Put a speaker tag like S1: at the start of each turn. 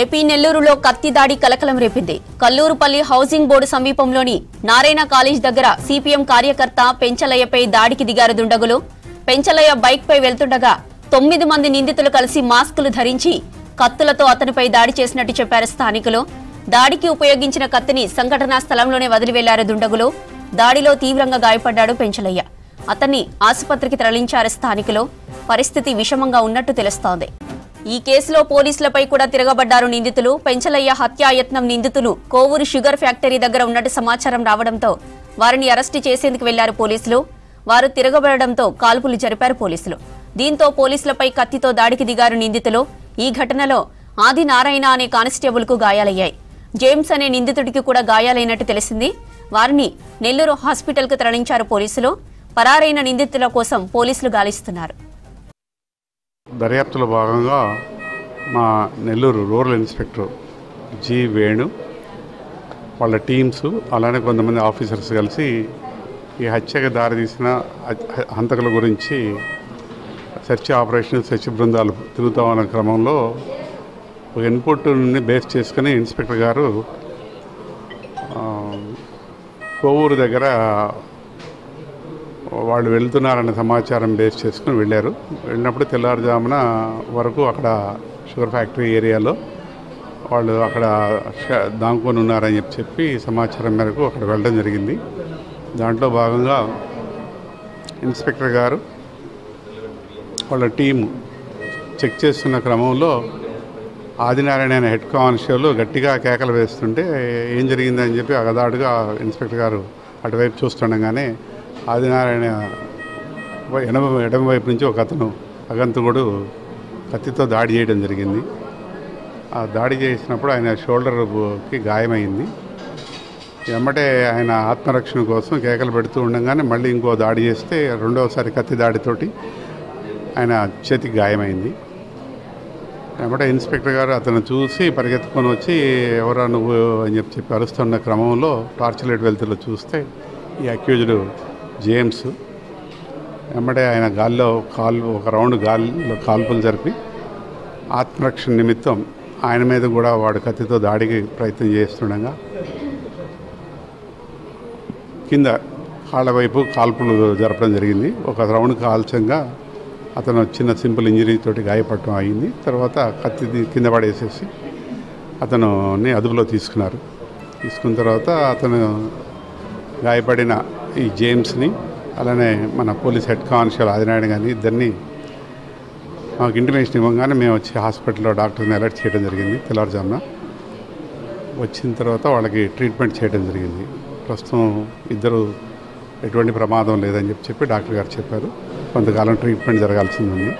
S1: AP నెల్లూరులో కత్తి దాడి కలకలం రేపింది. కల్లూరుపల్లి హౌసింగ్ బోర్డు సమీపంలోని నారాయణ కాలేజ్ దగ్గర సిపిఎం కార్యకర్త పెంచలయ్యపై దాడికి దిగారు దుండగులు. పెంచలయ్య బైక్ పై వెళ్తుండగా 9 మంది నిందితులు కలిసి మాస్కులు ధరించి కత్తులతో అతనిపై దాడి చేసినట్టు చెప్పారు స్థానికులు. దాడికి ఉపయోగించిన కత్తిని సంఘటనా స్థలంలోనే వదిలి వెళ్లారు దుండగులు. దాడిలో తీవ్రంగా గాయపడ్డాడు పెంచలయ్య. అతన్ని ఆసుపత్రికి తరలించారు స్థానికులు. పరిస్థితి విషమంగా ఉన్నట్టు తెలుస్తోంది. ఈ కేసులో పోలీసులపై కూడా తిరగబడ్డారు నిందితులు. పెంచలయ్య హత్యాయత్నం నిందితులు కోవూరు షుగర్ ఫ్యాక్టరీ దగ్గర ఉన్నట్టు సమాచారం రావడంతో వారిని అరెస్టు చేసేందుకు వెళ్లారు పోలీసులు. వారు తిరగబడడంతో కాల్పులు జరిపారు పోలీసులు. దీంతో పోలీసులపై కత్తితో దాడికి దిగారు నిందితులు. ఈ ఘటనలో ఆదినారాయణ అనే కానిస్టేబుల్ కు గాయాలయ్యాయి. జేమ్స్ అనే నిందితుడికి కూడా గాయాలైనట్టు తెలిసింది. వారిని నెల్లూరు హాస్పిటల్ కు తరలించారు పోలీసులు. పరారైన నిందితుల కోసం పోలీసులు గాలిస్తున్నారు.
S2: దర్యాప్తులో భాగంగా మా Nellore rural inspector G Venu వాళ్ళ టీమ్స్ అలానే కొంతమంది ఆఫీసర్స్ కలిసి ఈ హత్యకు దారితీసిన హంతకుల గురించి సెర్చ్ ఆపరేషన్ సెర్చ్ బృందాలు తిరుగుతూ ఉన్న క్రమంలో ఒక ఇన్పుట్ని బేస్ చేసుకుని ఇన్స్పెక్టర్ గారు కోవూరు దగ్గర వాళ్ళు వెళ్తున్నారన్న సమాచారం బేస్ చేసుకుని వెళ్ళినప్పుడు తెల్లారుజామున వరకు అక్కడ షుగర్ ఫ్యాక్టరీ ఏరియాలో వాళ్ళు అక్కడ దాంకొని ఉన్నారని చెప్పి సమాచారం మేరకు అక్కడ వెళ్ళడం జరిగింది. దాంట్లో భాగంగా ఇన్స్పెక్టర్ గారు వాళ్ళ టీము చెక్ చేస్తున్న క్రమంలో ఆదినారాయణ అనే హెడ్ కానిస్టేబుల్ గట్టిగా కేకలు వేస్తుంటే ఏం జరిగిందని చెప్పి అగదాడుగా ఇన్స్పెక్టర్ గారు అటువైపు చూస్తుండగానే ఆదినారాయణ ఎడమ వైపు నుంచి ఒక అతను అగంతకుడు కత్తితో దాడి చేయడం జరిగింది. ఆ దాడి చేసినప్పుడు ఆయన షోల్డర్కి గాయమైంది. వెంబటే ఆయన ఆత్మరక్షణ కోసం కేకలు పెడుతూ ఉండగానే మళ్ళీ ఇంకో దాడి చేస్తే రెండవసారి కత్తి దాడితోటి ఆయన చేతికి గాయమైంది. వెంబటే ఇన్స్పెక్టర్ గారు అతను చూసి పరిగెత్తుకొని వచ్చి ఎవరా నువ్వు అని చెప్పి అరుస్తున్న క్రమంలో టార్చ్ లైట్ వెళ్తులో చూస్తే ఈ అక్యూజ్డ్ జేమ్స్. వెంబడే ఆయన గాల్లో ఒక రౌండ్ గాల్లో కాల్పులు జరిపి ఆత్మరక్షణ నిమిత్తం ఆయన మీద కూడా వాడు కత్తితో దాడికి ప్రయత్నం చేస్తుండగా కింద కాళ్ళ వైపు కాల్పులు జరపడం జరిగింది. ఒక రౌండ్ కాల్చంగా అతను చిన్న సింపుల్ ఇంజరీతోటి గాయపడటం అయింది. తర్వాత కత్తి కింద పడేసేసి అతనుని అదుపులో తీసుకున్నారు. తీసుకున్న తర్వాత అతను గాయపడిన ఈ జేమ్స్ని అలానే మన పోలీస్ హెడ్ కానిస్టేబుల్ ఆదినారాయణ గారిని ఇద్దరిని మాకు ఇంటిమేషన్ ఇవ్వగానే మేము వచ్చి హాస్పిటల్లో డాక్టర్ని అలర్ట్ చేయడం జరిగింది. తెల్లారుజామున వచ్చిన తర్వాత వాళ్ళకి ట్రీట్మెంట్ చేయడం జరిగింది. ప్రస్తుతం ఇద్దరు ఎటువంటి ప్రమాదం లేదని చెప్పి డాక్టర్ గారు చెప్పారు. కొంతకాలం ట్రీట్మెంట్ జరగాల్సి ఉంది.